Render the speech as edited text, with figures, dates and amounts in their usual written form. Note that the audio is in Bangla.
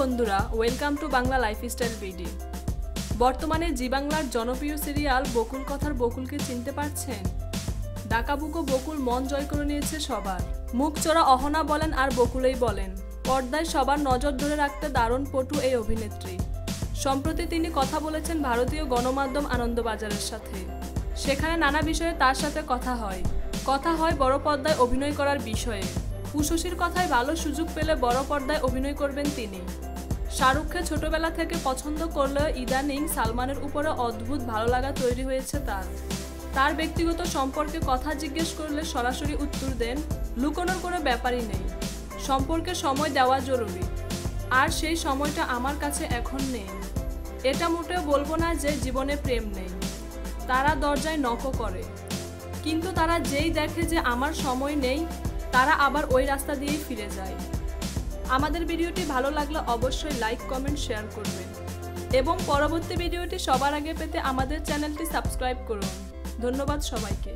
বন্ধুরা, welcome to Bangla lifestyle video. বর্তমানে জি বাংলার জনপ্রিয় সিরিয়াল বকুল কথার বকুলকে চিনতে পারছেন? ডাকাবুকো বকুল মন জয় করে নিয়েছে সবার। মুখ চোরা অহনা বলেন আর বকুলেই বলেন, পর্দায় সবার নজর ধরে রাখতে দারুণ পটু এই অভিনেত্রী। সম্প্রতি তিনি কথা বলেছেন ভারতীয় গণমাধ্যম আনন্দবাজারের সাথে। সেখানে নানা বিষয়ে তার সাথে কথা হয় বড় পর্দায় অভিনয় করার বিষয়ে। উশসীর কথায় ভালো সুযোগ পেলে বড় পর্দায় অভিনয় করবেন তিনি। শাহরুখকে ছোটবেলা থেকে পছন্দ করলেও ইদানিং সালমানের উপরে অদ্ভুত ভালো লাগা তৈরি হয়েছে তার ব্যক্তিগত সম্পর্কে কথা জিজ্ঞেস করলে সরাসরি উত্তর দেন, লুকোনোর কোনো ব্যাপারই নেই, সম্পর্কে সময় দেওয়া জরুরি, আর সেই সময়টা আমার কাছে এখন নেই। এটা মোটেও বলবো না যে জীবনে প্রেম নেই, তারা দরজায় নকও করে, কিন্তু তারা যেই দেখে যে আমার সময় নেই, তারা আবার ওই রাস্তা দিয়েই ফিরে যায়। আমাদের ভিডিওটি ভালো লাগলে অবশ্যই লাইক, কমেন্ট, শেয়ার করবেন এবং পরবর্তী ভিডিওটি সবার আগে পেতে আমাদের চ্যানেলটি সাবস্ক্রাইব করুন। ধন্যবাদ সবাইকে।